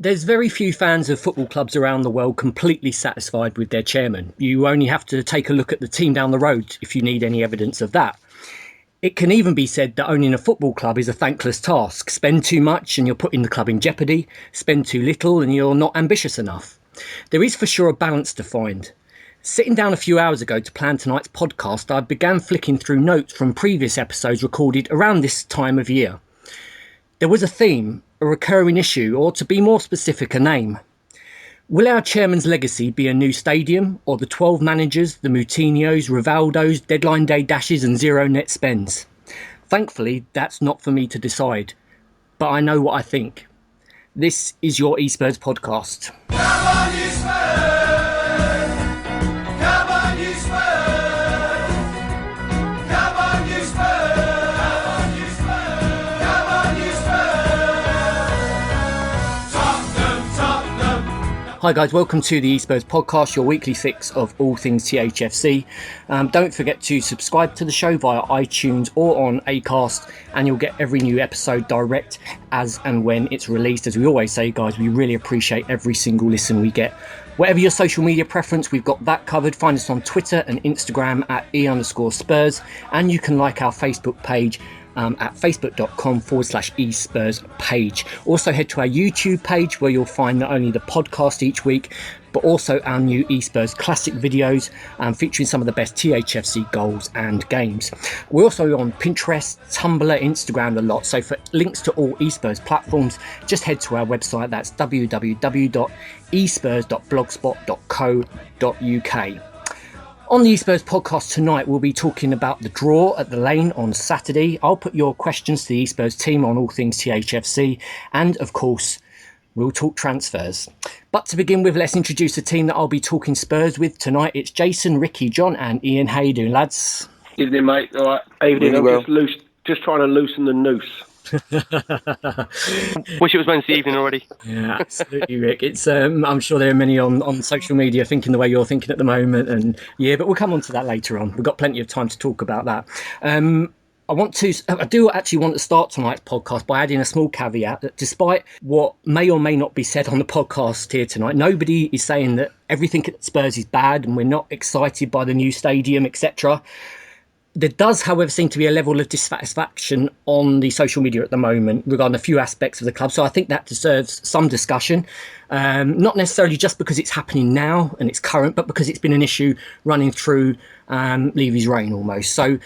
There's very few fans of football clubs around the world completely satisfied with their chairman. You only have to take a look at the team down the road if you need any evidence of that. It can even be said that owning a football club is a thankless task. Spend too much and you're putting the club in jeopardy. Spend too little and you're not ambitious enough. There is for sure a balance to find. Sitting down a few hours ago to plan tonight's podcast, I began flicking through notes from previous episodes recorded around this time of year. There was a theme, a recurring issue, or to be more specific, a name. Will our chairman's legacy be a new stadium, or the 12 managers, the Moutinhos, Rivaldos, deadline day dashes and zero net spends? Thankfully, that's not for me to decide, but I know what I think. This is your e-Spurs podcast. Come on, you Spurs! Come on, you Spurs! Come on, you Spurs! Come on, you Spurs! Tottenham, Tottenham! Hi guys, welcome to the e-Spurs podcast, your weekly fix of all things THFC. Don't forget to subscribe to the show via iTunes or on Acast, and you'll get every new episode direct as and when it's released. As we always say, guys, we really appreciate every single listen we get. Whatever your social media preference, we've got that covered. Find us on Twitter and Instagram at e_Spurs, and you can like our Facebook page at facebook.com/eSpurs page. Also head to our YouTube page where you'll find not only the podcast each week, but also our new eSpurs classic videos featuring some of the best THFC goals and games. We're also on Pinterest, Tumblr, Instagram a lot. So for links to all eSpurs platforms, just head to our website. That's www.espurs.blogspot.co.uk. On the eSpurs podcast tonight, we'll be talking about the draw at the Lane on Saturday. I'll put your questions to the eSpurs team on all things THFC. And, of course, we'll talk transfers. But to begin with, let's introduce the team that I'll be talking Spurs with tonight. It's Jason, Ricky, John and Ian. How you doing, lads? Evening, mate. All right. Evening, I'm well. just trying to loosen the noose. Wish it was Wednesday evening already. Yeah, absolutely, Rick. It's I'm sure there are many on social media thinking the way you're thinking at the moment, and yeah, but we'll come on to that later on. We've got plenty of time to talk about that. I do actually want to start tonight's podcast by adding a small caveat that despite what may or may not be said on the podcast here tonight, nobody is saying that everything at Spurs is bad and we're not excited by the new stadium, etc. There does, however, seem to be a level of dissatisfaction on the social media at the moment regarding a few aspects of the club. So I think that deserves some discussion, not necessarily just because it's happening now and it's current, but because it's been an issue running through Levy's reign almost. So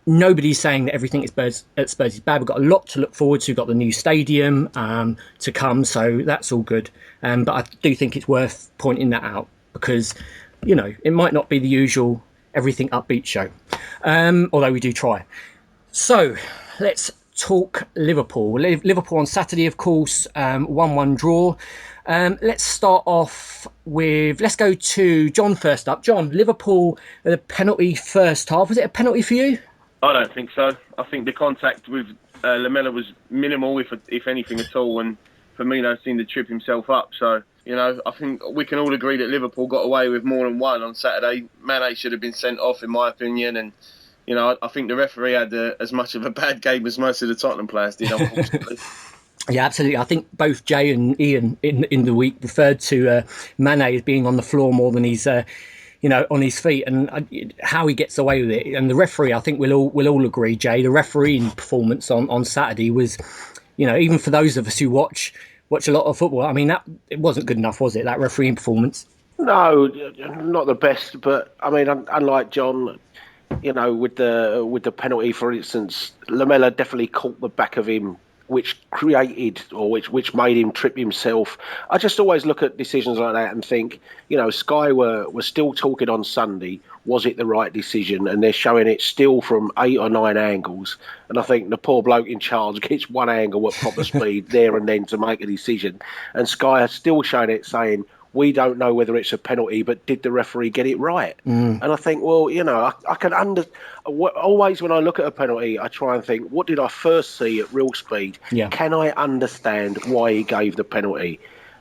nobody's saying that everything at Spurs is bad. We've got a lot to look forward to. We've got the new stadium to come, so that's all good. But I do think it's worth pointing that out because, you know, it might not be the usual everything upbeat show, although we do try. So let's talk Liverpool. Liverpool on Saturday, of course, 1-1 draw. Let's start off with, let's go to John first up. John, Liverpool, the penalty first half. Was it a penalty for you? I don't think so. I think the contact with Lamela was minimal, if anything at all, and Firmino seemed to trip himself up. So, you know, I think we can all agree that Liverpool got away with more than one on Saturday. Mane should have been sent off, in my opinion, and you know, I think the referee had as much of a bad game as most of the Tottenham players did, unfortunately. Yeah, absolutely. I think both Jay and Ian in the week referred to Mane as being on the floor more than he's, on his feet, and how he gets away with it. And the referee, I think we'll all agree, Jay, the refereeing performance on Saturday was, you know, even for those of us who watch a lot of football, I mean, it wasn't good enough, was it, that refereeing performance? No, not the best, but I mean, unlike John, you know, with the penalty, for instance, Lamela definitely caught the back of him, which created or which made him trip himself. I just always look at decisions like that and think, you know, Sky were still talking on Sunday, was it the right decision? And they're showing it still from 8 or 9 angles. And I think the poor bloke in charge gets one angle at proper speed there and then to make a decision. And Sky are still showing it saying, we don't know whether it's a penalty, but did the referee get it right? And I think, well, you know, I can always when I look at a penalty, I try and think, what did I first see at real speed? Yeah. Can I understand why he gave the penalty?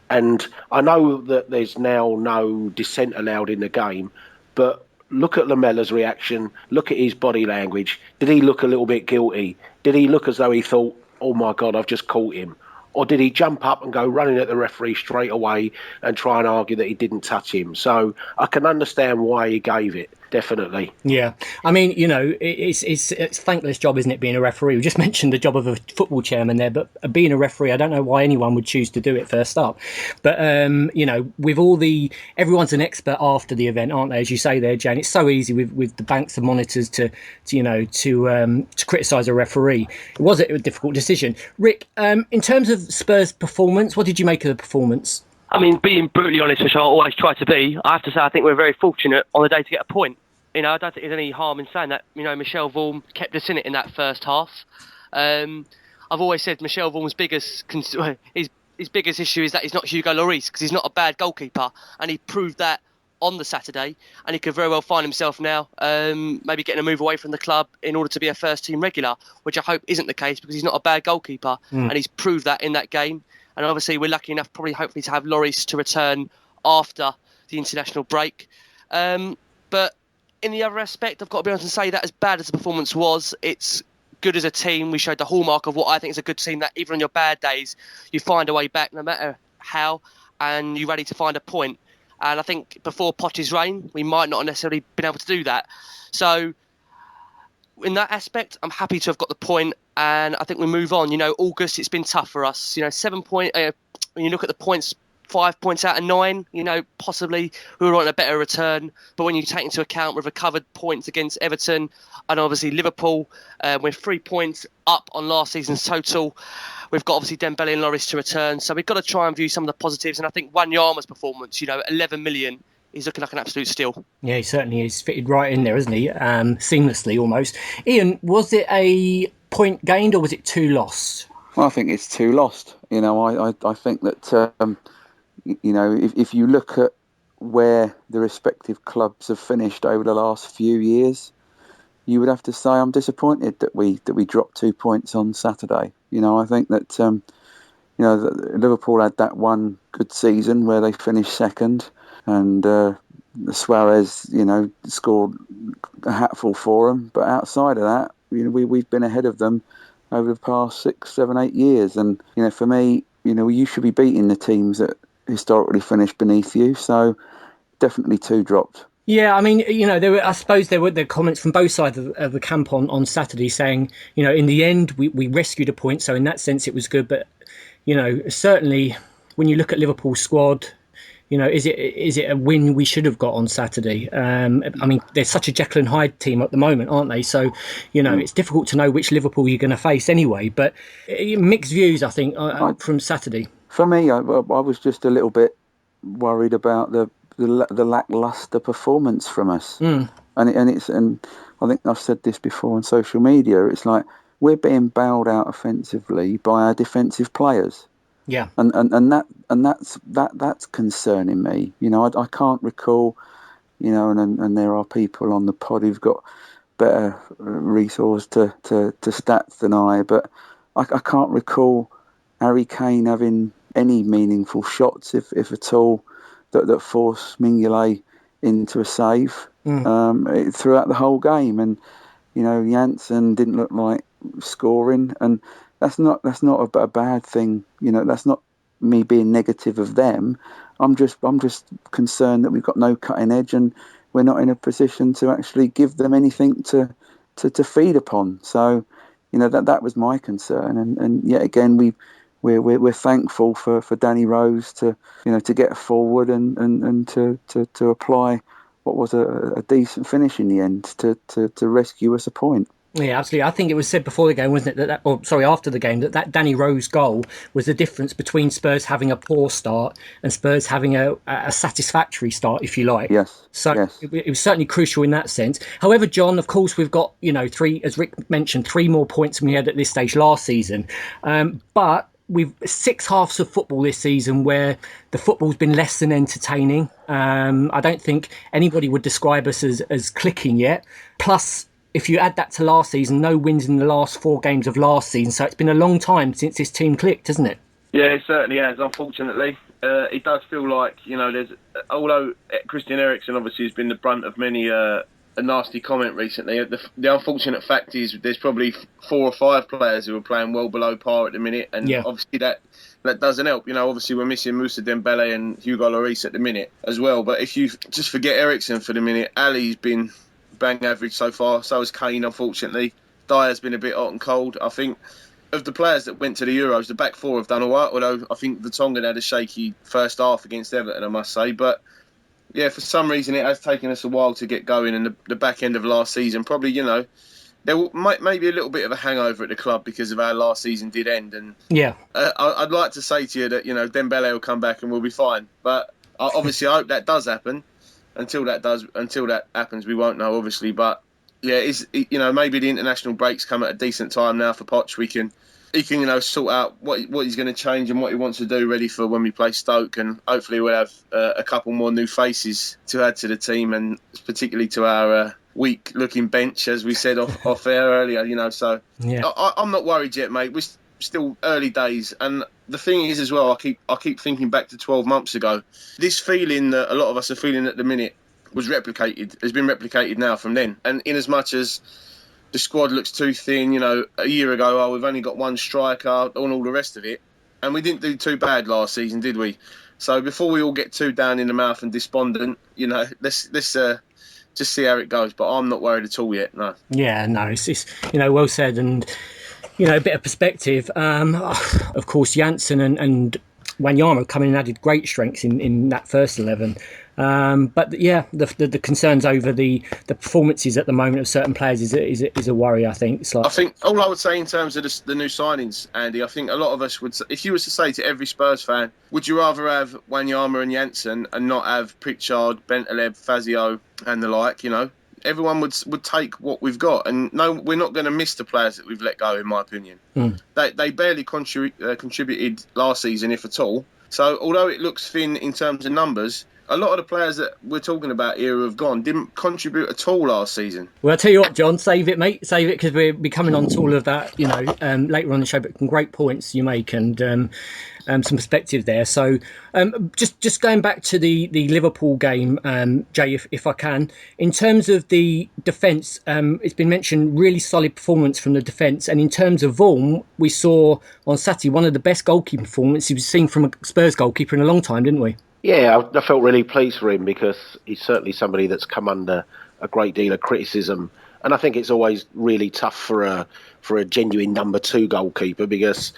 And I know that there's now no dissent allowed in the game, but look at Lamela's reaction, look at his body language. Did he look a little bit guilty? Did he look as though he thought, oh my God, I've just caught him? or did he jump up and go running at the referee straight away and try and argue that he didn't touch him? So I can understand why he gave it, definitely. Yeah, I mean, it's a thankless job, isn't it, being a referee? We just mentioned the job of a football chairman there, but being a referee, I don't know why anyone would choose to do it first up. But with everyone's an expert after the event, aren't they? As you say there, Jane, it's so easy with the banks of monitors to criticise a referee. It was a difficult decision. Rick, in terms of Spurs' performance, what did you make of the performance? I mean, being brutally honest, which I always try to be, I have to say I think we're very fortunate on the day to get a point. I don't think there's any harm in saying that. Michel Vorm kept us in it in that first half. I've always said Michel Vorm's his biggest issue is that he's not Hugo Lloris, because he's not a bad goalkeeper, and he proved that on the Saturday, and he could very well find himself now maybe getting a move away from the club in order to be a first-team regular, which I hope isn't the case, because he's not a bad goalkeeper, and he's proved that in that game. And obviously we're lucky enough hopefully to have Lloris to return after the international break. But in the other aspect, I've got to be honest and say that as bad as the performance was, it's good as a team. We showed the hallmark of what I think is a good team, that even on your bad days, you find a way back no matter how, and you're ready to find a point. And I think before Poch's reign, we might not have necessarily been able to do that. So in that aspect, I'm happy to have got the point, and I think we move on. August, it's been tough for us. 7 points, when you look at the points, 5 points out of 9, possibly we were on a better return. But when you take into account we've recovered points against Everton and obviously Liverpool, we're 3 points up on last season's total. We've got obviously Dembele and Lloris to return. So we've got to try and view some of the positives. And I think Wanyama's performance, 11 million, he's looking like an absolute steal. Yeah, he certainly is fitted right in there, isn't he? Seamlessly almost. Ian, was it a point gained or was it 2 lost? Well, I think it's 2 lost. I think that, if you look at where the respective clubs have finished over the last few years, you would have to say I'm disappointed that we dropped 2 points on Saturday. I think that, Liverpool had that one good season where they finished second, and Suarez, scored a hatful for them. But outside of that, we've been ahead of them over the past 6, 7, 8 years. And, for me, you should be beating the teams that historically finished beneath you. So definitely 2 dropped. Yeah, I mean, I suppose there were comments from both sides of the camp on Saturday saying, in the end, we rescued a point. So in that sense, it was good. But, certainly when you look at Liverpool's squad, is it a win we should have got on Saturday? I mean, there's such a Jekyll and Hyde team at the moment, aren't they? So, it's difficult to know which Liverpool you're going to face anyway. But mixed views, I think, from Saturday. For me, I was just a little bit worried about the lacklustre performance from us. And I think I've said this before on social media. It's like we're being bailed out offensively by our defensive players. Yeah, and that's concerning me. I can't recall, and there are people on the pod who've got better resource to stats than I, but I can't recall Harry Kane having any meaningful shots, if at all, that forced Mignolet into a save throughout the whole game. And Janssen didn't look like scoring, and that's not a bad thing. That's not me being negative of them. I'm just concerned that we've got no cutting edge, and we're not in a position to actually give them anything to feed upon. So that was my concern, and yet again we're thankful for Danny Rose to get forward and to apply what was a decent finish in the end to rescue us a point. Yeah, absolutely. I think it was said before the game, wasn't it? After the game, that Danny Rose goal was the difference between Spurs having a poor start and Spurs having a satisfactory start, if you like. Yes. So yes. It was certainly crucial in that sense. However, John, of course, we've got 3, as Rick mentioned, 3 more points than we had at this stage last season. But we've 6 halves of football this season where the football's been less than entertaining. I don't think anybody would describe us as clicking yet. Plus, if you add that to last season, no wins in the last 4 games of last season. So it's been a long time since this team clicked, hasn't it? Yeah, it certainly has, unfortunately. It does feel like, although Christian Eriksen obviously has been the brunt of many a nasty comment recently. The unfortunate fact is there's probably 4 or 5 players who are playing well below par at the minute, and obviously that doesn't help. Obviously we're missing Moussa Dembele and Hugo Lloris at the minute as well. But if you just forget Eriksen for the minute, Ali's been bang average so far. So has Kane, unfortunately. Dyer's been a bit hot and cold. I think of the players that went to the Euros, the back 4 have done all right, although I think Vertonghen had a shaky first half against Everton, I must say. But yeah, for some reason it has taken us a while to get going, and the back end of last season probably, there might be a little bit of a hangover at the club because of how last season did end. And I'd like to say to you that, Dembele will come back and we'll be fine. But obviously I hope that does happen. Until that happens, we won't know, obviously. But yeah, maybe the international breaks come at a decent time now for Poch. He can sort out what he's going to change and what he wants to do ready for when we play Stoke, and hopefully we'll have a couple more new faces to add to the team, and particularly to our weak-looking bench, as we said off air earlier. So I'm not worried yet, mate. We're still early days, and the thing is as well, I keep thinking back to 12 months ago. This feeling that a lot of us are feeling at the minute has been replicated now from then, and in as much as the squad looks too thin, a year ago, we've only got one striker and all the rest of it. And we didn't do too bad last season, did we? So before we all get too down in the mouth and despondent, let's just see how it goes. But I'm not worried at all yet, no. Yeah, no, it's well said, and, a bit of perspective. Of course, Janssen and Wanyama come in and added great strengths in that first 11. But yeah, the concerns over the performances at the moment of certain players is a worry. I think. I think all I would say in terms of the new signings, Andy, I think a lot of us would, if you were to say to every Spurs fan, would you rather have Wanyama and Janssen and not have Pritchard, Bentaleb, Fazio and the like? Everyone would take what we've got, and no, we're not going to miss the players that we've let go, in my opinion. They barely contributed last season, if at all. So although it looks thin in terms of numbers, a lot of the players that we're talking about here who have gone didn't contribute at all last season. Well, I'll tell you what, John, save it, mate. Save it, because we'll be coming on to all of that, later on the show. But some great points you make, and some perspective there. So just going back to the Liverpool game, Jay, if I can, in terms of the defence, it's been mentioned, really solid performance from the defence. And in terms of Vorm, we saw on Saturday one of the best goalkeeping performances we've seen from a Spurs goalkeeper in a long time, didn't we? Yeah, I felt really pleased for him, because he's certainly somebody that's come under a great deal of criticism. And I think it's always really tough for a genuine number 2 goalkeeper, because,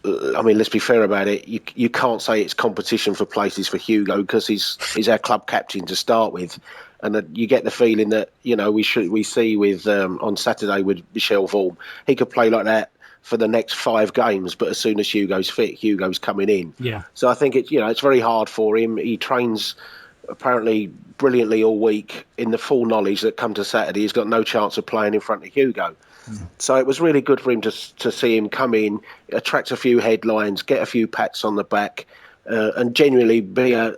let's be fair about it, you can't say it's competition for places for Hugo, because he's our club captain to start with. And you get the feeling that, we see with on Saturday with Michel Vorm, he could play like that for the next 5 games, but as soon as Hugo's fit, Hugo's coming in. Yeah. So I think it's very hard for him. He trains apparently brilliantly all week, in the full knowledge that come to Saturday he's got no chance of playing in front of Hugo. So it was really good for him to see him come in, attract a few headlines, get a few pats on the back, and genuinely be a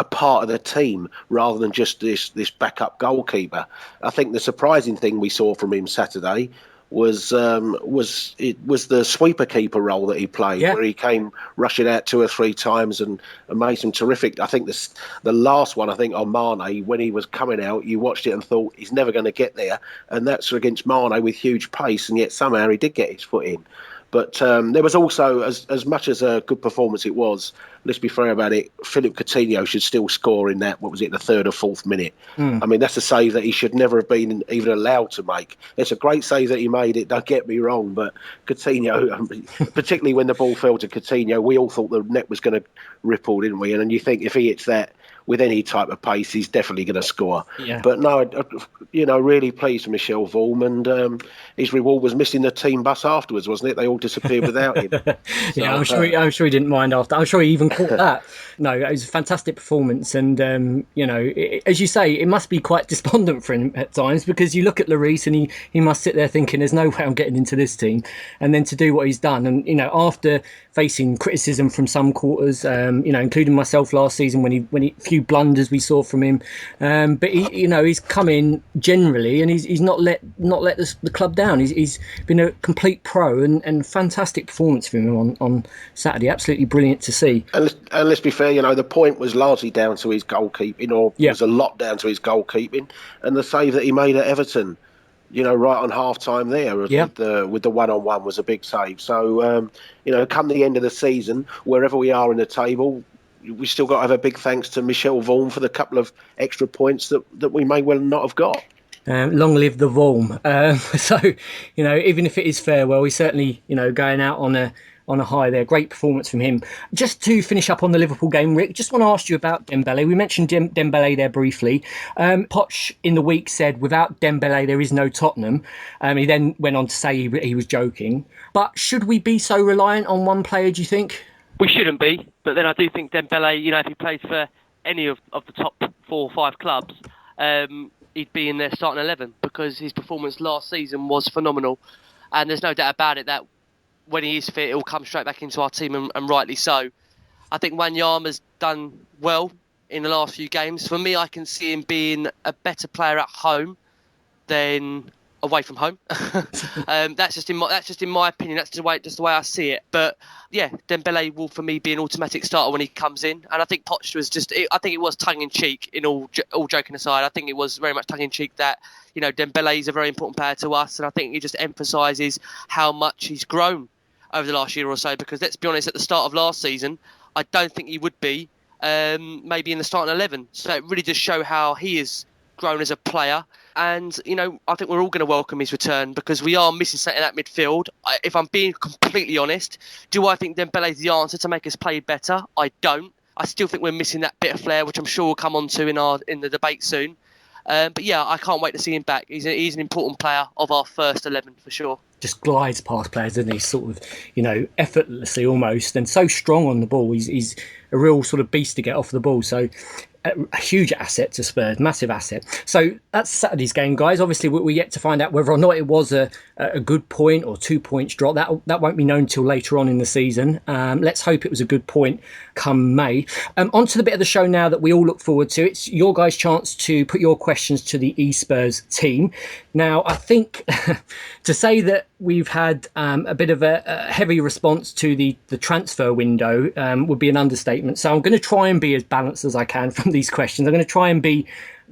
part of the team rather than just this backup goalkeeper. I think the surprising thing we saw from him Saturday was the sweeper keeper role that he played, where he came rushing out 2 or 3 times and made some terrific. I think the last one, on Mane, when he was coming out, you watched it and thought he's never going to get there, and that's against Mane with huge pace, and yet somehow he did get his foot in. But there was also, as much as a good performance it was, let's be fair about it, Philippe Coutinho should still score in that, the 3rd or 4th minute. That's a save that he should never have been even allowed to make. It's a great save that he made, it, don't get me wrong, but Coutinho, particularly when the ball fell to Coutinho, we all thought the net was going to ripple, didn't we? And then you think if he hits that with any type of pace, he's definitely going to score. Yeah. But no, really pleased with Michel Vorm, and his reward was missing the team bus afterwards, wasn't it? They all disappeared without him. Yeah, I'm sure he didn't mind after. I'm sure he even caught that. No, it was a fantastic performance, and as you say, it must be quite despondent for him at times, because you look at Lloris and he must sit there thinking, "There's no way I'm getting into this team," and then to do what he's done, and after facing criticism from some quarters, including myself last season when he few blunders we saw from him, but he's come in generally, and he's not let the club down. He's been a complete pro, and fantastic performance from him on Saturday. Absolutely brilliant to see. And let's be fair, the point was largely down to his goalkeeping, or Yeah. was a lot down to his goalkeeping, and the save that he made at Everton, right on half time there Yeah. with the 1-on-1 was a big save. So, come the end of the season, wherever we are in the table, we still got to have a big thanks to Michel Vaughan for the couple of extra points that we may well not have got. Long live the Vaughan. So, even if it is farewell, he's certainly, going out on a high there. Great performance from him. Just to finish up on the Liverpool game, Rick, just want to ask you about Dembele. We mentioned Dembele there briefly. Poch in the week said, without Dembele, there is no Tottenham. He then went on to say he was joking. But should we be so reliant on one player, do you think? We shouldn't be, but then I do think Dembele, if he plays for any of the top 4 or 5 clubs, he'd be in their starting 11, because his performance last season was phenomenal. And there's no doubt about it that when he is fit, he'll come straight back into our team, and rightly so. I think Wanyama's done well in the last few games. For me, I can see him being a better player at home than away from home. That's just in my opinion. That's the way I see it. But yeah, Dembele will for me be an automatic starter when he comes in. And I think Poch was I think it was tongue in cheek. In all joking aside, I think it was very much tongue in cheek that Dembele is a very important player to us, and I think he just emphasises how much he's grown over the last year or so. Because let's be honest, at the start of last season, I don't think he would be maybe in the starting 11. So it really does show how he has grown as a player. And, I think we're all going to welcome his return, because we are missing something in that midfield. If I'm being completely honest, do I think Dembele's the answer to make us play better? I don't. I still think we're missing that bit of flair, which I'm sure we'll come on to in the debate soon. But yeah, I can't wait to see him back. He's an important player of our first 11 for sure. Just glides past players, doesn't he? Sort of, effortlessly almost, and so strong on the ball. He's a real sort of beast to get off the ball. So a huge asset to Spurs, massive asset. So that's Saturday's game, guys. Obviously, we're yet to find out whether or not it was a good point or 2 points drop. That won't be known till later on in the season. Let's hope it was a good point come May. On to the bit of the show now that we all look forward to. It's your guys' chance to put your questions to the e-Spurs team. Now, I think to say that we've had a bit of a heavy response to the transfer window would be an understatement. So I'm going to try and be as balanced as I can from these questions. I'm going to try and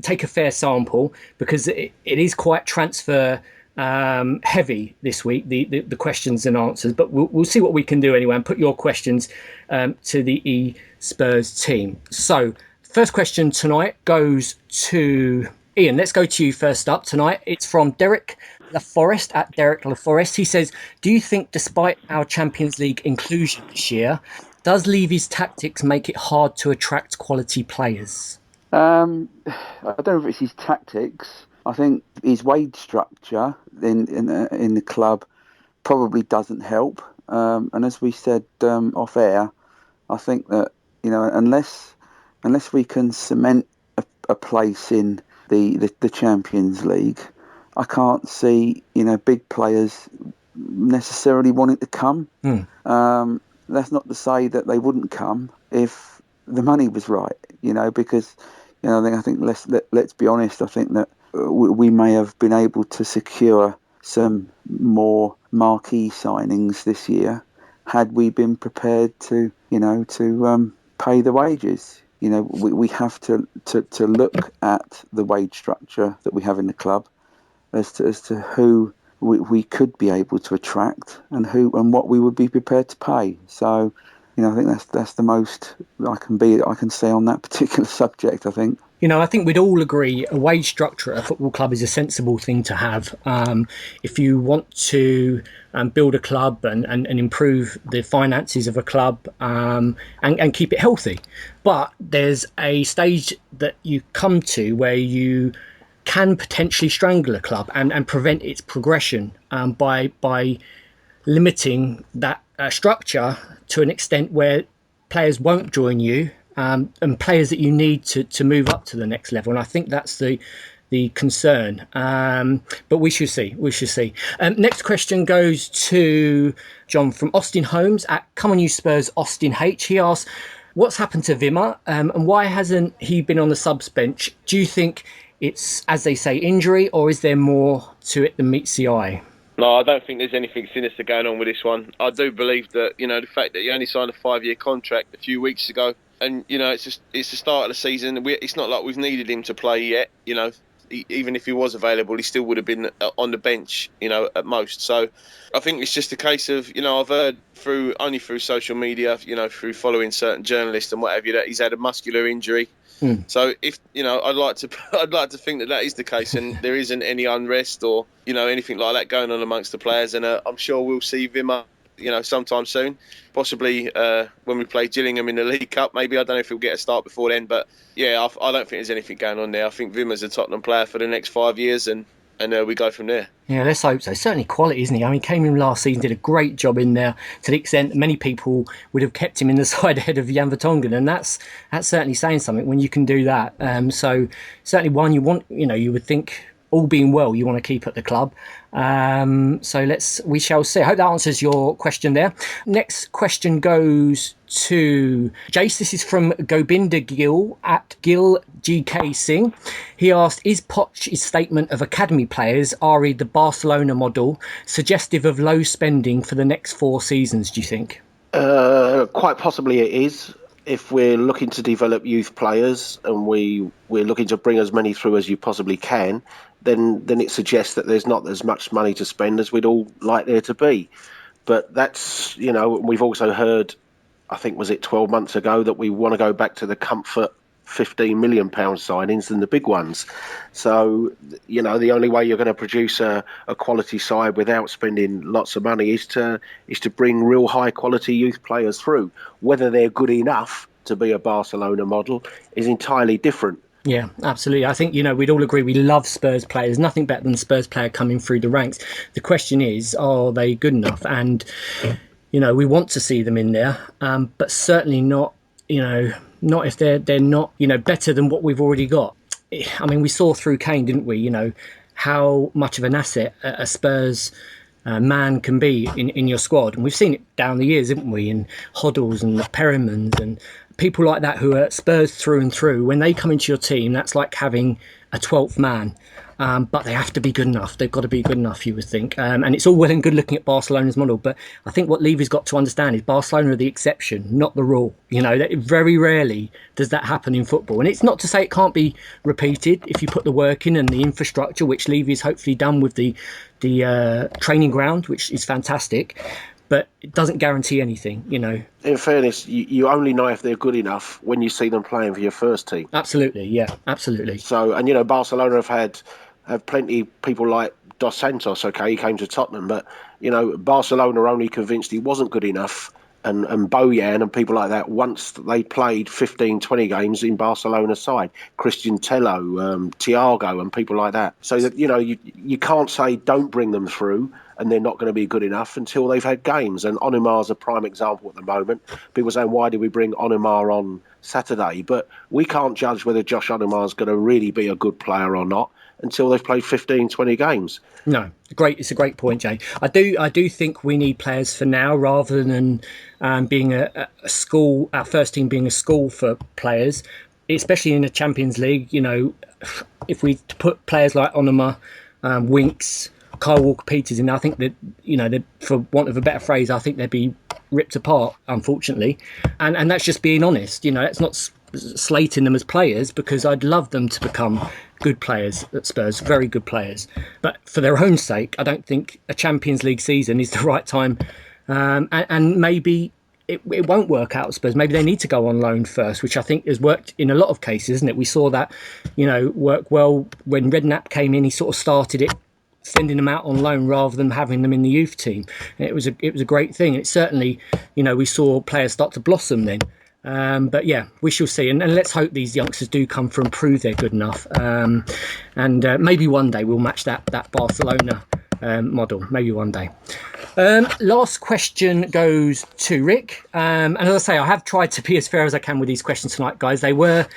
take a fair sample, because it is quite transfer heavy this week, the questions and answers. But we'll see what we can do anyway, and put your questions to the e-Spurs team. So first question tonight goes to Ian. Let's go to you first up tonight. It's from Derek LaForest at Derek LaForest. He says, do you think despite our Champions League inclusion this year, does Levy's tactics make it hard to attract quality players? I don't know if it's his tactics. I think his wage structure in the club probably doesn't help. And as we said off air, I think that unless we can cement a place in the Champions League, I can't see big players necessarily wanting to come. That's not to say that they wouldn't come if the money was right, because I think let's be honest. I think that we may have been able to secure some more marquee signings this year had we been prepared to pay the wages. We have to look at the wage structure that we have in the club as to who we could be able to attract and what we would be prepared to pay. So, I think that's the most I can say on that particular subject, I think. I think we'd all agree a wage structure at a football club is a sensible thing to have. If you want to build a club and improve the finances of a club and keep it healthy. But there's a stage that you come to where you can potentially strangle a club and prevent its progression by limiting that structure to an extent where players won't join you and players that you need to move up to the next level. And I think that's the concern. But we should see. Next question goes to John from Austin Holmes at Come On You Spurs Austin H. He asks, what's happened to Wimmer and why hasn't he been on the subs bench? Do you think it's, as they say, injury, or is there more to it than meets the eye? No, I don't think there's anything sinister going on with this one. I do believe that, the fact that he only signed a 5-year contract a few weeks ago, and, it's the start of the season. It's not like we've needed him to play yet, even if he was available, he still would have been on the bench, at most. So I think it's just a case of, I've heard only through social media, through following certain journalists and what have you, that he's had a muscular injury. So if I'd like to think that is the case, and there isn't any unrest or anything like that going on amongst the players, and I'm sure we'll see Vimmer sometime soon, possibly when we play Gillingham in the League Cup. Maybe, I don't know if he'll get a start before then, but yeah, I don't think there's anything going on there. I think Vimmer's a Tottenham player for the next 5 years, and we go from there. Yeah, let's hope so. Certainly quality, isn't he? I mean, came in last season, did a great job in there to the extent that many people would have kept him in the side ahead of Jan Vertonghen, and that's certainly saying something when you can do that. So certainly one you want, you would think, all being well, you want to keep at the club. So we shall see. I hope that answers your question there. Next question goes to Jace. This is from Gobinder Gill at Gill GK Singh. He asked, is Poch's statement of academy players, re the Barcelona model, suggestive of low spending for the next 4 seasons, do you think? Quite possibly it is. If we're looking to develop youth players and we're looking to bring as many through as you possibly can, then it suggests that there's not as much money to spend as we'd all like there to be. But that's, we've also heard, I think, was it 12 months ago, that we want to go back to the comfort £15 million signings than the big ones. So, the only way you're going to produce a quality side without spending lots of money is to bring real high quality youth players through. Whether they're good enough to be a Barcelona model is entirely different. Yeah, absolutely. I think, we'd all agree we love Spurs players. There's nothing better than a Spurs player coming through the ranks. The question is, are they good enough? And, we want to see them in there, but certainly not, not if they're not, better than what we've already got. I mean, we saw through Kane, didn't we, how much of an asset a Spurs man can be in your squad. And we've seen it down the years, haven't we, in Hoddles and Perrimans and people like that who are Spurs through and through. When they come into your team, that's like having a 12th man. But they have to be good enough. They've got to be good enough, you would think. And it's all well and good looking at Barcelona's model, but I think what Levy's got to understand is Barcelona are the exception, not the rule. That very rarely does that happen in football. And it's not to say it can't be repeated if you put the work in and the infrastructure, which Levy's hopefully done with the training ground, which is fantastic. But it doesn't guarantee anything, In fairness, you only know if they're good enough when you see them playing for your first team. Absolutely, yeah, absolutely. So, and Barcelona have plenty of people like Dos Santos. Okay, he came to Tottenham, but Barcelona are only convinced he wasn't good enough, and Bojan and people like that once they played 15, 20 games in Barcelona's side. Christian Tello, Thiago, and people like that. So that you can't say don't bring them through and they're not going to be good enough until they've had games. And Onumar's a prime example at the moment. People saying, why did we bring Onumar on Saturday? But we can't judge whether Josh Onumar's going to really be a good player or not until they've played 15, 20 games. No, it's a great point, Jay. I do think we need players for now rather than being a school, our first team being a school for players, especially in the Champions League. If we put players like Onumar, Winks, Kyle Walker-Peters in, I think that, for want of a better phrase, I think they'd be ripped apart, unfortunately. And that's just being honest. That's not slating them as players, because I'd love them to become good players at Spurs, very good players. But for their own sake, I don't think a Champions League season is the right time. And maybe it won't work out at Spurs. Maybe they need to go on loan first, which I think has worked in a lot of cases, isn't it? We saw that, work well when Redknapp came in. He sort of started it, sending them out on loan rather than having them in the youth team. And it was a great thing. It certainly, we saw players start to blossom then. But yeah, we shall see. And let's hope these youngsters do come through and prove they're good enough. And maybe one day we'll match that Barcelona model. Maybe one day. Last question goes to Rick. And as I say, I have tried to be as fair as I can with these questions tonight, guys. They were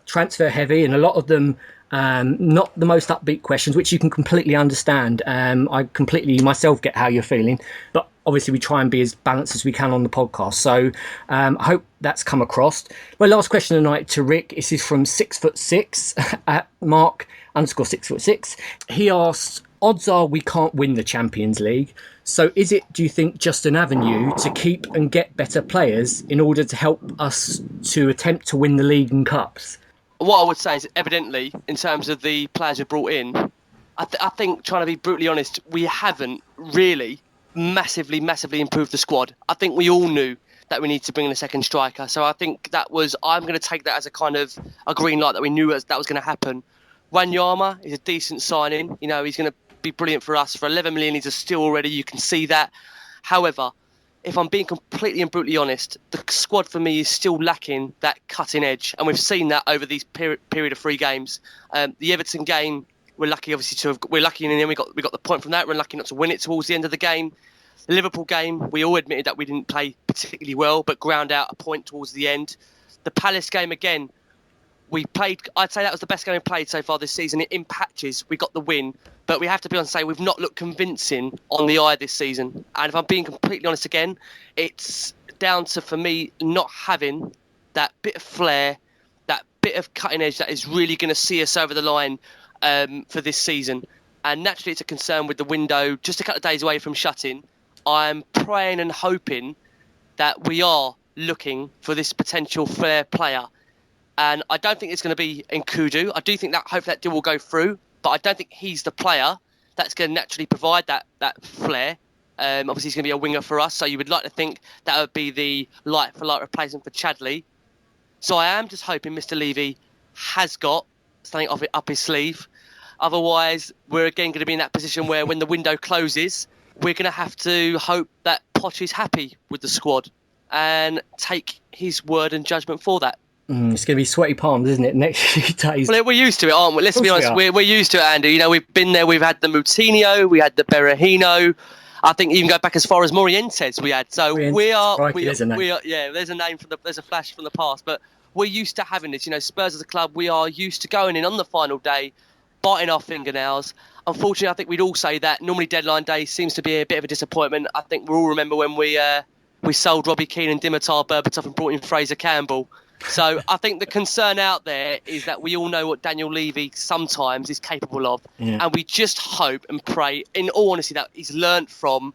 transfer heavy and a lot of them not the most upbeat questions, which you can completely understand. I completely myself get how you're feeling, but obviously we try and be as balanced as we can on the podcast. So I hope that's come across. My last question tonight to Rick, this is from 6'6" at Mark _6'6". He asks, odds are we can't win the Champions League. So is it, do you think, just an avenue to keep and get better players in order to help us to attempt to win the league and cups? What I would say is, evidently, in terms of the players we brought in, I think, trying to be brutally honest, we haven't really massively improved the squad. I think we all knew that we need to bring in a second striker. So I think I'm going to take that as a kind of a green light that we knew that was going to happen. Wanyama is a decent signing. You know, he's going to be brilliant for us. For 11 million, he's a steal already. You can see that. However, if I'm being completely and brutally honest, the squad for me is still lacking that cutting edge. And we've seen that over these period of 3 games. The Everton game, we're lucky obviously we're lucky in the end we got the point from that. We're lucky not to win it towards the end of the game. The Liverpool game, we all admitted that we didn't play particularly well, but ground out a point towards the end. The Palace game again, I'd say that was the best game we played so far this season. In patches, we got the win, but we have to be honest and say we've not looked convincing on the eye this season. And if I'm being completely honest again, it's down to, for me, not having that bit of flair, that bit of cutting edge that is really going to see us over the line for this season. And naturally, it's a concern with the window just a couple of days away from shutting. I'm praying and hoping that we are looking for this potential flair player. And I don't think it's going to be Nkudu. I do think that hopefully that deal will go through, but I don't think he's the player that's going to naturally provide that flair. Obviously, he's going to be a winger for us, so you would like to think that would be the light-for-light replacement for Chadley. So I am just hoping Mr. Levy has got something up his sleeve. Otherwise, we're again going to be in that position where when the window closes, we're going to have to hope that Poch is happy with the squad and take his word and judgment for that. It's going to be sweaty palms, isn't it, next few days? Well, we're used to it, aren't we? Let's be honest, we're used to it, Andy. You know, we've been there. We've had the Moutinho, we had the Berahino. I think even go back as far as Morientes we had. So there's a name there's a flash from the past, but we're used to having this. You know, Spurs as a club, we are used to going in on the final day, biting our fingernails. Unfortunately, I think we'd all say that normally deadline day seems to be a bit of a disappointment. I think we all remember when we sold Robbie Keane and Dimitar Berbatov and brought in Fraser Campbell. So I think the concern out there is that we all know what Daniel Levy sometimes is capable of. Yeah. And we just hope and pray, in all honesty, that he's learnt from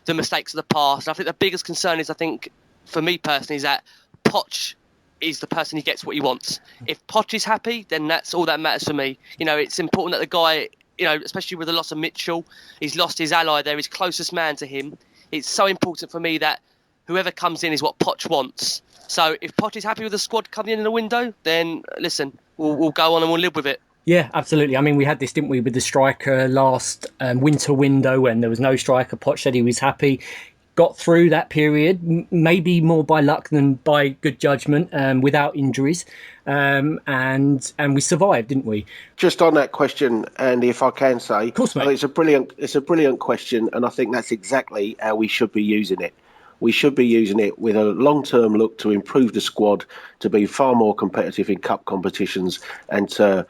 the mistakes of the past. And I think the biggest concern is, I think, for me personally, is that Poch is the person who gets what he wants. If Poch is happy, then that's all that matters for me. You know, it's important that the guy, you know, especially with the loss of Mitchell, he's lost his ally there, his closest man to him. It's so important for me that whoever comes in is what Poch wants. So if Poch is happy with the squad coming in the window, then listen, we'll go on and we'll live with it. Yeah, absolutely. I mean, we had this, didn't we, with the striker last winter window when there was no striker. Poch said he was happy. Got through that period, maybe more by luck than by good judgment, without injuries, and we survived, didn't we? Just on that question, Andy, if I can say, of course, mate. I think it's a brilliant question, and I think that's exactly how we should be using it. We should be using it with a long-term look to improve the squad, to be far more competitive in cup competitions, and to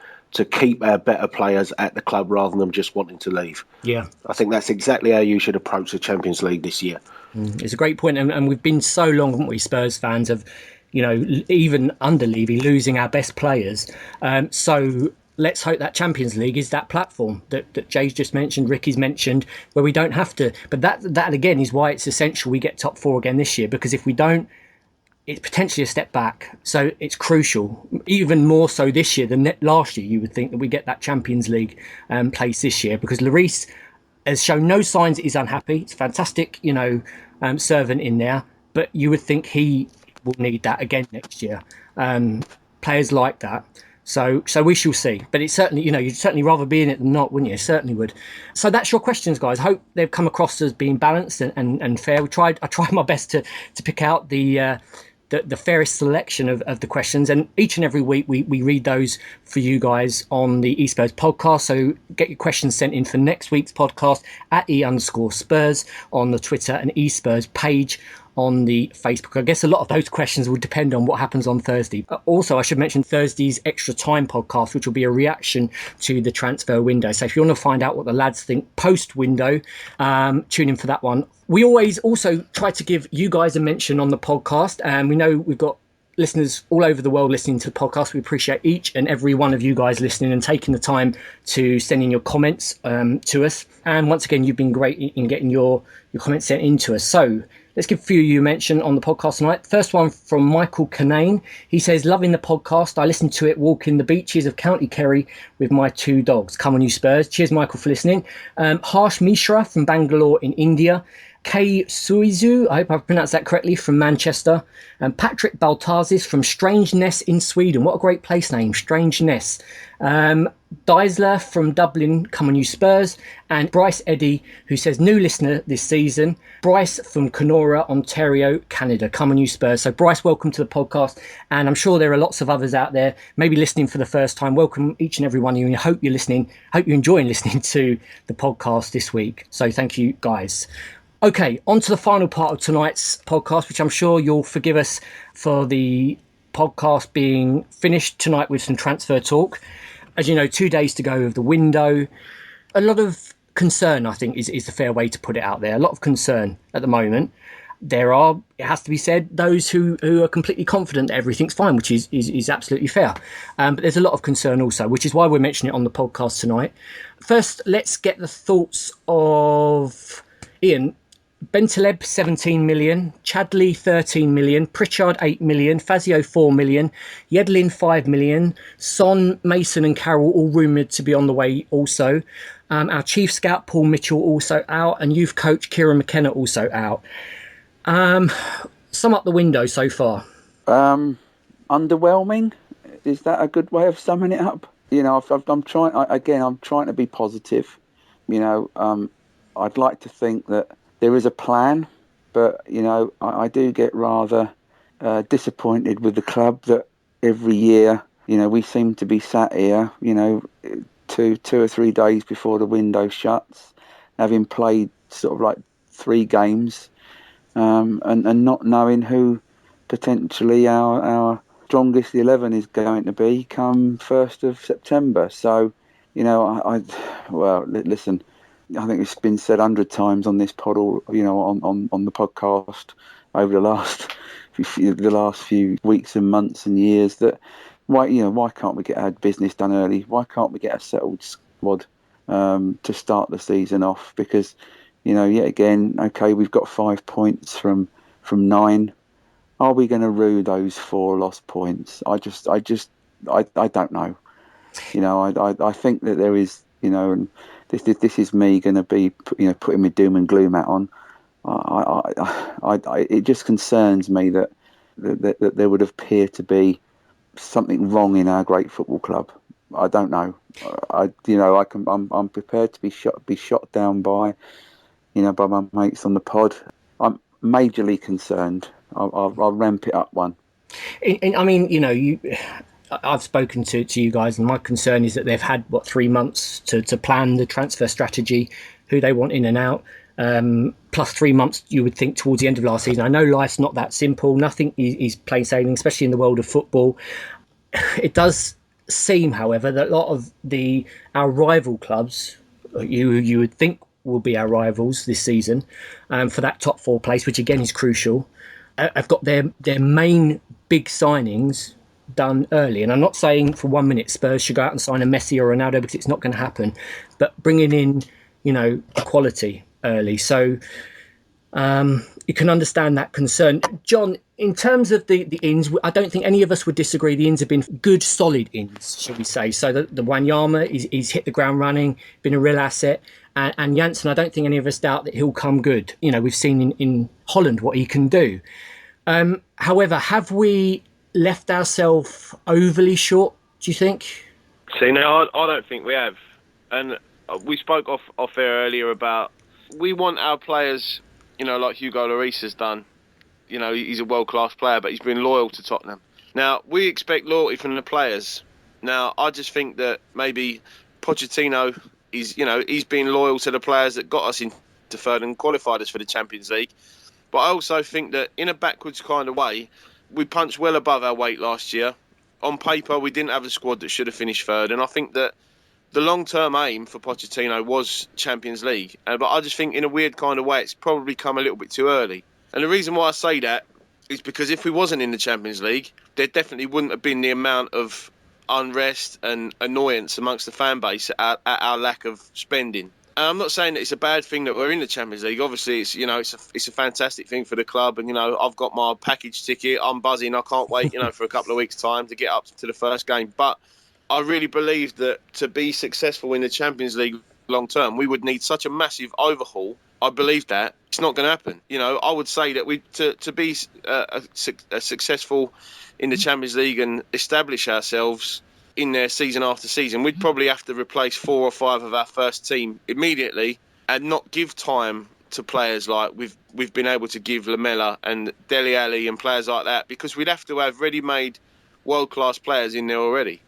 keep our better players at the club rather than them just wanting to leave. Yeah. I think that's exactly how you should approach the Champions League this year. It's a great point, and we've been so long, haven't we, Spurs fans, of, you know, even under Levy, losing our best players. So let's hope that Champions League is that platform that Jay's just mentioned, Ricky's mentioned, where we don't have to. But that again is why it's essential we get top 4 again this year, because if we don't, it's potentially a step back. So it's crucial, even more so this year than last year. You would think that we get that Champions League place this year, because Lloris has shown no signs that he's unhappy. It's a fantastic, you know, servant in there, but you would think he will need that again next year. Players like that. So we shall see. But it's certainly, you know, you'd certainly rather be in it than not, wouldn't you? Certainly would. So that's your questions, guys. I hope they've come across as being balanced and fair. I tried my best to pick out the fairest selection of the questions, and each and every week we read those for you guys on the e-Spurs podcast. So get your questions sent in for next week's podcast at @e_Spurs on the Twitter and e-Spurs page on the Facebook. I guess a lot of those questions will depend on what happens on Thursday. Also, I should mention Thursday's Extra Time podcast, which will be a reaction to the transfer window. So if you want to find out what the lads think post-window, tune in for that one. We always also try to give you guys a mention on the podcast, and we know we've got listeners all over the world listening to the podcast. We appreciate each and every one of you guys listening and taking the time to send in your comments to us. And once again, you've been great in getting your comments sent in to us. So let's give a few you mention on the podcast tonight. First one from Michael Canane. He says, loving the podcast. I listen to it walking the beaches of County Kerry with my 2 dogs. Come on, you Spurs. Cheers, Michael, for listening. Harsh Mishra from Bangalore in India. Kay Suizu, I hope I've pronounced that correctly, from Manchester. And Patrick Baltazis from Strangeness in Sweden. What a great place name, Strangeness. Deisler from Dublin, come on you Spurs. And Bryce Eddy, who says, new listener this season. Bryce from Kenora, Ontario, Canada, come on you Spurs. So Bryce, welcome to the podcast. And I'm sure there are lots of others out there, maybe listening for the first time. Welcome each and every one of you. And I hope you're listening, hope you're enjoying listening to the podcast this week. So thank you guys. Okay, on to the final part of tonight's podcast, which I'm sure you'll forgive us for the podcast being finished tonight with some transfer talk. As you know, 2 days to go of the window. A lot of concern, I think, is the fair way to put it out there. A lot of concern at the moment. There are, it has to be said, those who are completely confident that everything's fine, which is absolutely fair. But there's a lot of concern also, which is why we're mentioning it on the podcast tonight. First, let's get the thoughts of Ian. Bentaleb 17 million, Chadley 13 million, Pritchard 8 million, Fazio 4 million, Yedlin 5 million, Son, Mason and Carroll all rumoured to be on the way also. Our chief scout Paul Mitchell also out, and youth coach Kieran McKenna also out. Sum up the window so far. Underwhelming. Is that a good way of summing it up? You know, I'm trying to be positive. You know, I'd like to think that there is a plan, but, you know, I do get rather disappointed with the club that every year, you know, we seem to be sat here, you know, two or 3 days before the window shuts, having played sort of like 3 games, and not knowing who potentially our strongest 11 is going to be come 1st of September. So, you know, listen, I think it's been said 100 times on this pod, or, you know, on the podcast over the last few weeks and months and years, that why can't we get our business done early? Why can't we get a settled squad to start the season off? Because, you know, yet again, okay, we've got 5 points from 9. Are we going to rue those 4 lost points? I don't know. You know, I think that there is, you know, and this is me going to be, you know, putting my doom and gloom hat on. It just concerns me that there would appear to be something wrong in our great football club. I don't know. I'm prepared to be shot down by, you know, by my mates on the pod. I'm majorly concerned. I'll ramp it up one. I mean, you know, I've spoken to you guys, and my concern is that they've had 3 months to plan the transfer strategy, who they want in and out, plus 3 months you would think towards the end of last season. I know life's not that simple. Nothing is plain sailing, especially in the world of football. It does seem, however, that a lot of our rival clubs, you would think will be our rivals this season, for that top 4 place, which again is crucial, have got their main big signings done early. And I'm not saying for 1 minute Spurs should go out and sign a Messi or Ronaldo, because it's not going to happen, but bringing in, you know, quality early. So you can understand that concern. John, in terms of the ins, I don't think any of us would disagree. The ins have been good, solid ins, shall we say. So the Wanyama, he's hit the ground running, been a real asset. And Janssen, I don't think any of us doubt that he'll come good. You know, we've seen in Holland what he can do. However, have we left ourselves overly short, do you think? See, no, I don't think we have. And we spoke off air earlier about, we want our players, you know, like Hugo Lloris has done. You know, he's a world-class player, but he's been loyal to Tottenham. Now, we expect loyalty from the players. Now, I just think that maybe Pochettino, he's been loyal to the players that got us into third and qualified us for the Champions League. But I also think that in a backwards kind of way, we punched well above our weight last year. On paper, we didn't have a squad that should have finished third. And I think that the long-term aim for Pochettino was Champions League. But I just think in a weird kind of way, it's probably come a little bit too early. And the reason why I say that is because if we wasn't in the Champions League, there definitely wouldn't have been the amount of unrest and annoyance amongst the fan base at our lack of spending. And I'm not saying that it's a bad thing that we're in the Champions League. Obviously, it's a fantastic thing for the club, and I've got my package ticket. I'm buzzing. I can't wait, for a couple of weeks' time to get up to the first game. But I really believe that to be successful in the Champions League long term, we would need such a massive overhaul. I believe that it's not going to happen. I would say that to be successful in the Champions League and establish ourselves in there season after season, we'd probably have to replace 4 or 5 of our first team immediately and not give time to players like we've been able to give Lamela and Dele Alli and players like that, because we'd have to have ready-made world-class players in there already.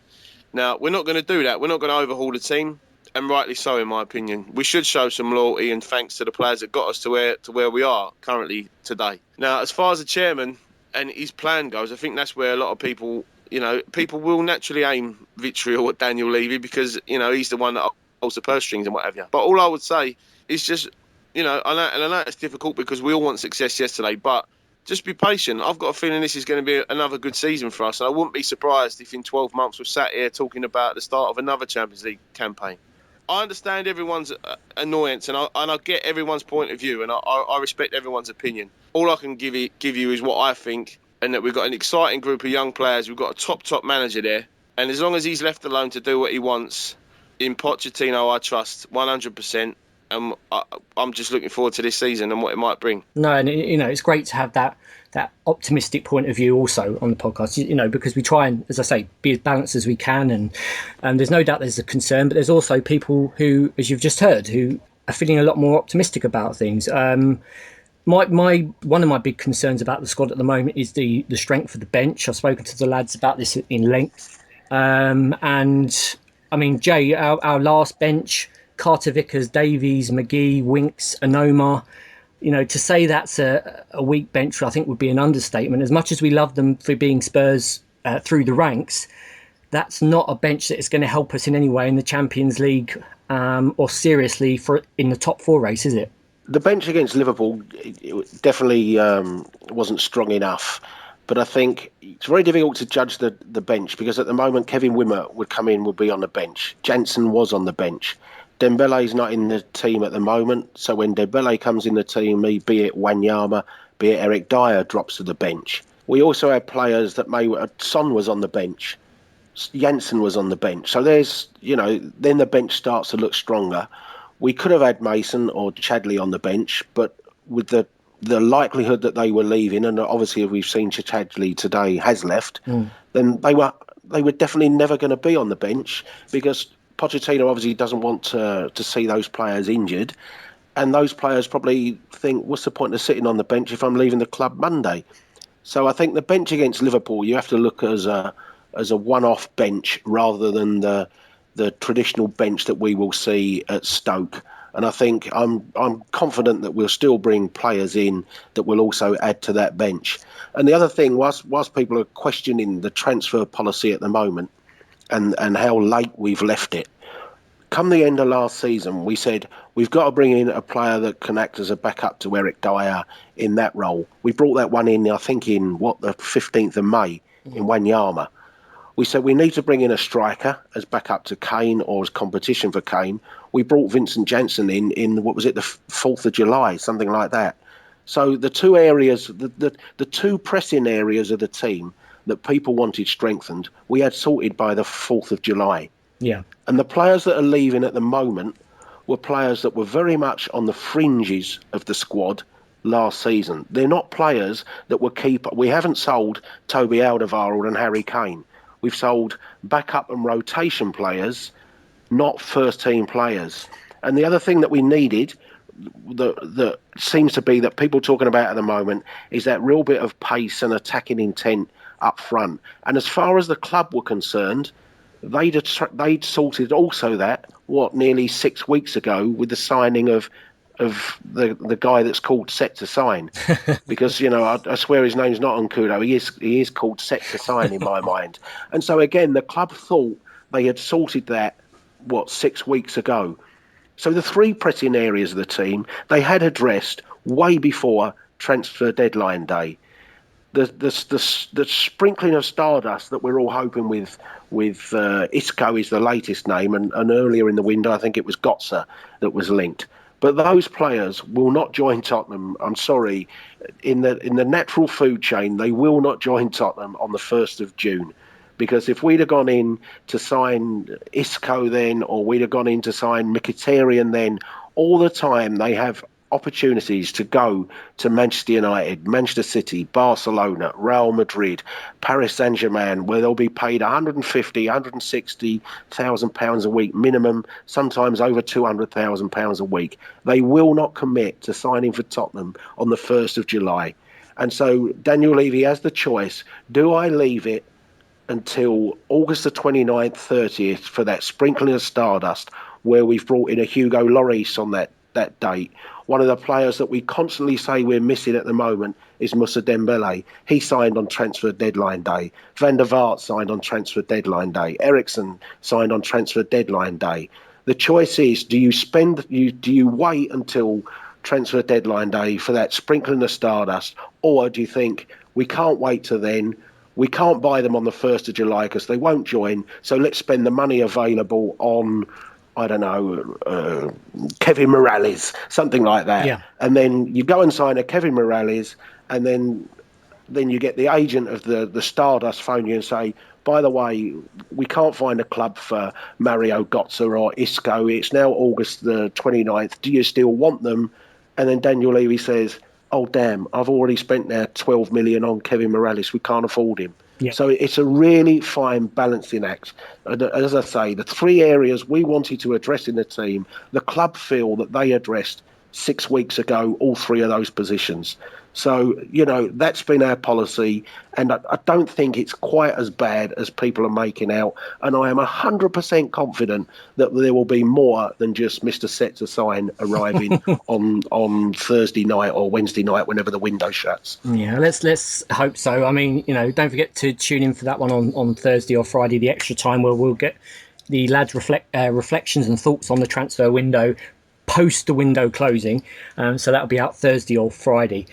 Now, we're not going to do that. We're not going to overhaul the team, and rightly so, in my opinion. We should show some loyalty and thanks to the players that got us to where we are currently today. Now, as far as the chairman and his plan goes, I think that's where a lot of people will naturally aim vitriol at Daniel Levy because, he's the one that holds the purse strings and what have you. But all I would say is just, I know it's difficult because we all want success yesterday, but just be patient. I've got a feeling this is going to be another good season for us, and I wouldn't be surprised if in 12 months we're sat here talking about the start of another Champions League campaign. I understand everyone's annoyance, and I get everyone's point of view, and I respect everyone's opinion. All I can give you is what I think, and that we've got an exciting group of young players. We've got a top manager there, and as long as he's left alone to do what he wants, in Pochettino I trust 100%. And I'm just looking forward to this season and what it might bring. No, and it's great to have that optimistic point of view also on the podcast. Because we try and, as I say, be as balanced as we can, and there's no doubt there's a concern, but there's also people who, as you've just heard, who are feeling a lot more optimistic about things. One of my big concerns about the squad at the moment is the strength of the bench. I've spoken to the lads about this in length, and I mean, Jay, our last bench. Carter Vickers, Davies, McGee, Winks, Anoma. To say that's a weak bench, I think would be an understatement. As much as we love them for being Spurs through the ranks, that's not a bench that is going to help us in any way in the Champions League or seriously in the top 4 race, is it? The bench against Liverpool it definitely wasn't strong enough. But I think it's very difficult to judge the bench because at the moment Kevin Wimmer would be on the bench. Jansen was on the bench. Dembele's not in the team at the moment, so when Dembele comes in the team, be it Wanyama, be it Eric Dyer drops to the bench. We also had players that Son was on the bench, Jansen was on the bench. So there's, then the bench starts to look stronger. We could have had Mason or Chadley on the bench, but with the likelihood that they were leaving, and obviously we've seen Chadley today has left, then they were definitely never going to be on the bench because Pochettino obviously doesn't want to see those players injured, and those players probably think, what's the point of sitting on the bench if I'm leaving the club Monday? So I think the bench against Liverpool, you have to look as a one-off bench rather than the traditional bench that we will see at Stoke. And I think I'm confident that we'll still bring players in that will also add to that bench. And the other thing, whilst people are questioning the transfer policy at the moment, and how late we've left it. Come the end of last season, we said we've got to bring in a player that can act as a backup to Eric Dyer in that role. We brought that one in, I think, in the 15th of May in Wanyama. We said we need to bring in a striker as backup to Kane or as competition for Kane. We brought Vincent Janssen in what was it, the 4th of July, something like that. So the two areas, the two pressing areas of the team that people wanted strengthened, we had sorted by the 4th of July. Yeah. And the players that are leaving at the moment were players that were very much on the fringes of the squad last season. They're not players that were We haven't sold Toby Alderweireld and Harry Kane. We've sold backup and rotation players, not first-team players. And the other thing that we needed, that seems to be that people talking about at the moment, is that real bit of pace and attacking intent up front. And as far as the club were concerned, they'd sorted also that nearly 6 weeks ago with the signing of the guy that's called Set to Sign, because I swear his name's not Nkudo. He is called Set to Sign in my mind. And so again, the club thought they had sorted that 6 weeks ago. So the 3 pressing areas of the team they had addressed way before transfer deadline day. the sprinkling of stardust that we're all hoping with Isco is the latest name, and earlier in the window I think it was Götze that was linked. But those players will not join Tottenham. I'm sorry, in the natural food chain, they will not join Tottenham on the 1st of June. Because if we'd have gone in to sign Isco then, or we'd have gone in to sign Mkhitaryan then, all the time they have opportunities to go to Manchester United, Manchester City, Barcelona, Real Madrid, Paris Saint-Germain, where they'll be paid 150, 160,000 pounds a week minimum, sometimes over 200,000 pounds a week. They will not commit to signing for Tottenham on the 1st of July. And so Daniel Levy has the choice. Do I leave it until August the 29th, 30th for that sprinkling of stardust where we've brought in a Hugo Lloris on that date? One of the players that we constantly say we're missing at the moment is Moussa Dembele. He signed on transfer deadline day. Van der Vaart signed on transfer deadline day. Eriksen signed on transfer deadline day. The choice is, do you wait until transfer deadline day for that sprinkling of stardust, or do you think we can't wait till then? We can't buy them on the 1st of July because they won't join, so let's spend the money available on, I don't know, Kevin Morales, something like that. Yeah. And then you go and sign a Kevin Morales, and then you get the agent of the Stardust phone you and say, by the way, we can't find a club for Mario Götze or Isco. It's now August the 29th. Do you still want them? And then Daniel Levy says, oh, damn, I've already spent now 12 million on Kevin Morales. We can't afford him. Yeah. So it's a really fine balancing act. As I say, the three areas we wanted to address in the team, the club feel that they addressed 6 weeks ago, all three of those positions. So, that's been our policy, and I don't think it's quite as bad as people are making out, and I am 100% confident that there will be more than just Mr. Set to Sign arriving on Thursday night or Wednesday night, whenever the window shuts. Yeah, let's hope so. I mean, don't forget to tune in for that one on Thursday or Friday, the extra time, where we'll get the lads' reflections and thoughts on the transfer window post the window closing, so that'll be out Thursday or Friday.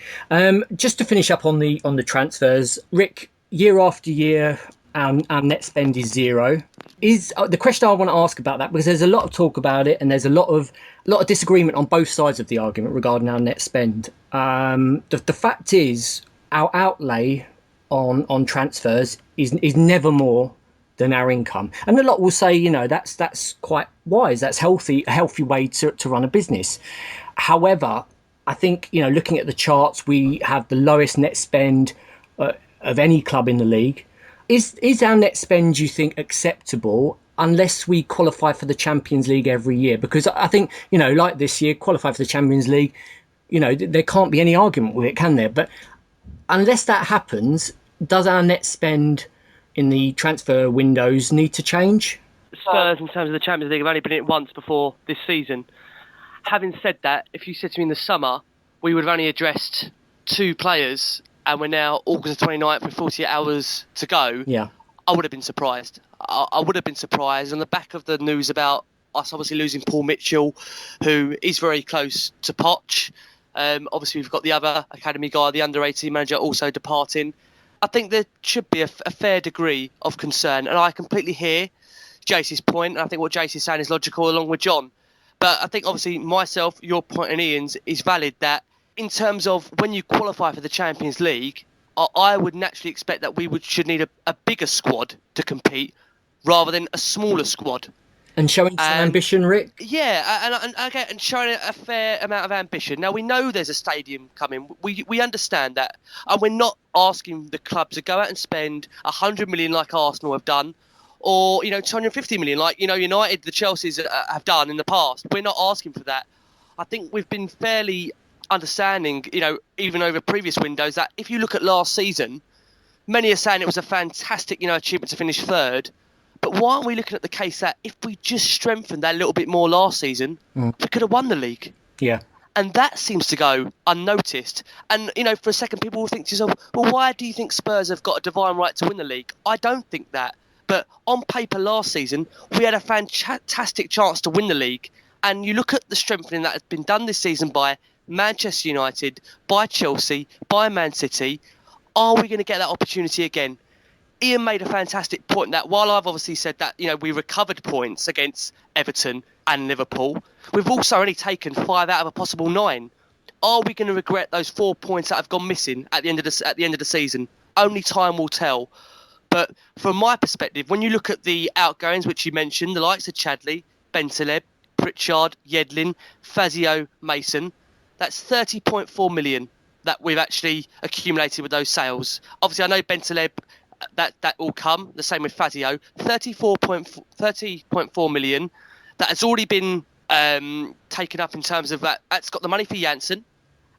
Just to finish up on the transfers, Rick, year after year, our net spend is zero. Is the question I want to ask about that, because there's a lot of talk about it, and there's a lot of disagreement on both sides of the argument regarding our net spend. The fact is, our outlay on transfers is never more than our income, and a lot will say, that's quite wise, that's a healthy way to run a business. However, I think, looking at the charts, we have the lowest net spend of any club in the league. Is our net spend, you think, acceptable unless we qualify for the Champions League every year? Because I think, like this year, qualify for the Champions League, there can't be any argument with it, can there? But unless that happens, does our net spend in the transfer windows need to change? Spurs, in terms of the Champions League, have only been in it once before this season. Having said that, if you said to me in the summer, we would have only addressed 2 players, and we're now August the 29th with 48 hours to go, Yeah, I would have been surprised. I would have been surprised on the back of the news about us obviously losing Paul Mitchell, who is very close to Poch. Obviously, we've got the other academy guy, the under-18 manager, also departing. I think there should be a fair degree of concern, and I completely hear JC's point, and I think what JC's saying is logical along with John. But I think obviously myself, your point and Ian's is valid, that in terms of when you qualify for the Champions League, I would naturally expect that we should need a bigger squad to compete rather than a smaller squad. and showing some ambition, Rick. Yeah, and showing a fair amount of ambition. Now, we know there's a stadium coming. We understand that. And we're not asking the club to go out and spend 100 million like Arsenal have done, or 250 million like United, the Chelsea's have done in the past. We're not asking for that. I think we've been fairly understanding, even over previous windows, that if you look at last season, many are saying it was a fantastic, achievement to finish third. But why aren't we looking at the case that if we just strengthened that a little bit more last season, we could have won the league? Yeah. And that seems to go unnoticed. And, for a second, people will think to yourself, well, why do you think Spurs have got a divine right to win the league? I don't think that. But on paper last season, we had a fantastic chance to win the league. And you look at the strengthening that has been done this season by Manchester United, by Chelsea, by Man City. Are we going to get that opportunity again? Ian made a fantastic point that while I've obviously said that, we recovered points against Everton and Liverpool, we've also only taken 5 out of a possible 9. Are we going to regret those 4 points that have gone missing at the end of the season? Only time will tell. But from my perspective, when you look at the outgoings, which you mentioned, the likes of Chadley, Bentaleb, Pritchard, Yedlin, Fazio, Mason, that's 30.4 million that we've actually accumulated with those sales. Obviously, I know Bentaleb, that will come. The same with Fazio. 30.4 million that has already been taken up in terms of that. That's got the money for Janssen,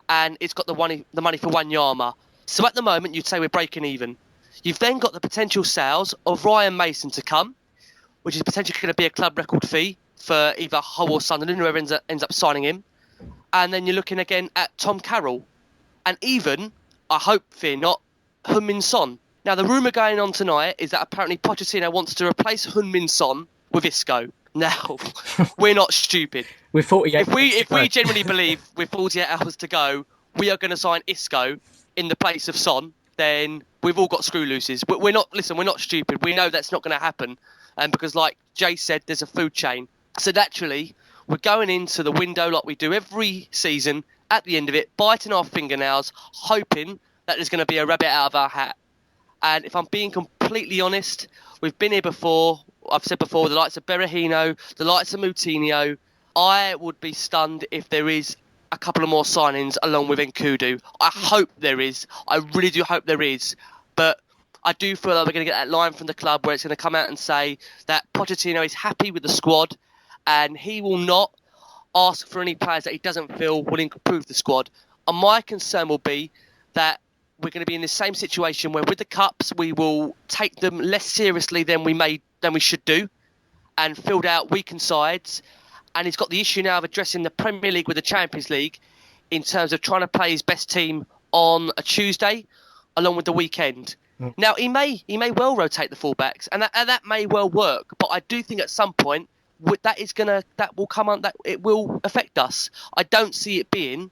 and it's got the money for Wanyama. So at the moment, you'd say we're breaking even. You've then got the potential sales of Ryan Mason to come, which is potentially going to be a club record fee for either Hull or Sunderland, whoever ends up signing him. And then you're looking again at Tom Carroll. And even, I hope, fear not, Heung-min Son. Now, the rumour going on tonight is that apparently Pochettino wants to replace Heung-min Son with Isco. Now, we're not stupid. With 48 if we genuinely believe with 48 hours to go, we are going to sign Isco in the place of Son, then we've all got screw looses. But we're not stupid. We know that's not going to happen. And because, like Jay said, there's a food chain. So naturally, we're going into the window like we do every season, at the end of it, biting our fingernails, hoping that there's going to be a rabbit out of our hat. And if I'm being completely honest, we've been here before. I've said before, the likes of Berahino, the likes of Moutinho. I would be stunned if there is a couple of more signings along with Nkudu. I hope there is. I really do hope there is. But I do feel like we're going to get that line from the club where it's going to come out and say that Pochettino is happy with the squad and he will not ask for any players that he doesn't feel will improve the squad. And my concern will be that we're going to be in the same situation where with the cups we will take them less seriously than we should do, and filled out weakened sides. And he's got the issue now of addressing the Premier League with the Champions League in terms of trying to play his best team on a Tuesday along with the weekend. Now he may well rotate the fullbacks, and that may well work. But I do think at some point that it will affect us. I don't see it being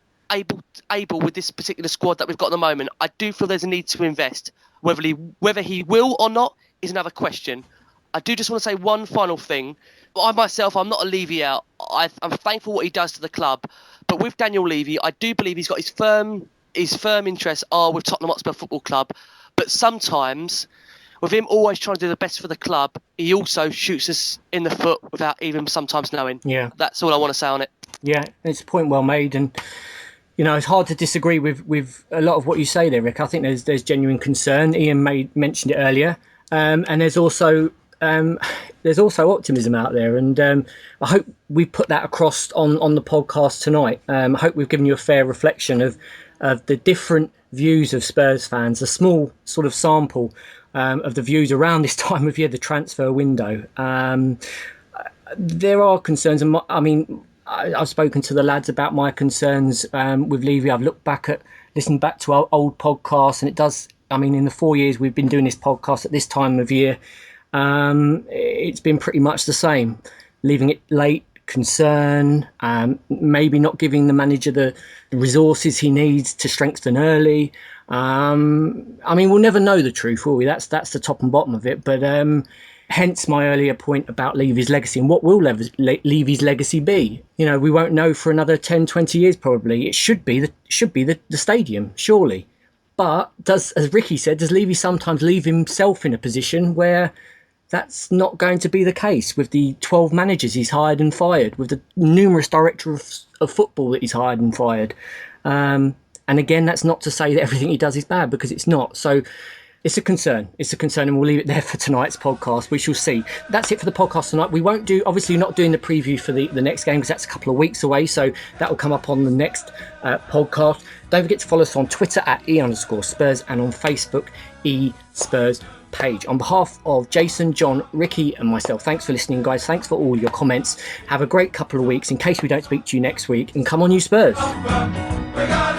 able with this particular squad that we've got at the moment. I do feel there's a need to invest. Whether he will or not is another question. I do just want to say one final thing. I myself, I'm not a Levy out. I'm thankful what he does to the club. But with Daniel Levy, I do believe he's got his firm interests are with Tottenham Hotspur Football Club. But sometimes, with him always trying to do the best for the club, he also shoots us in the foot without even sometimes knowing. Yeah. That's all I want to say on it. Yeah, it's a point well made. And, it's hard to disagree with a lot of what you say there, Rick. I think there's genuine concern. Ian mentioned it earlier. And there's also optimism out there, and I hope we put that across on the podcast tonight. I hope we've given you a fair reflection of the different views of Spurs fans, a small sort of sample of the views around this time of year, the transfer window. There are concerns, and I've spoken to the lads about my concerns with Levy. I've listened back to our old podcasts, and it does. In the 4 years we've been doing this podcast at this time of year, it's been pretty much the same. Leaving it late, concern, maybe not giving the manager the resources he needs to strengthen early. We'll never know the truth, will we? That's the top and bottom of it. But hence my earlier point about Levy's legacy, and what will Levy's legacy be? We won't know for another 10, 20 years probably. It should be the stadium, surely. But as Ricky said, does Levy sometimes leave himself in a position where that's not going to be the case with the 12 managers he's hired and fired, with the numerous directors of football that he's hired and fired? And again, that's not to say that everything he does is bad, because it's not. So it's a concern. And we'll leave it there for tonight's podcast. We shall see. That's it for the podcast tonight. We won't obviously not doing the preview for the next game, because that's a couple of weeks away. So that will come up on the next podcast. Don't forget to follow us on Twitter at @e_Spurs and on Facebook, e-Spurs page. On behalf of Jason, John, Ricky and myself, thanks for listening, guys. Thanks for all your comments. Have a great couple of weeks in case we don't speak to you next week. And come on, you Spurs. We got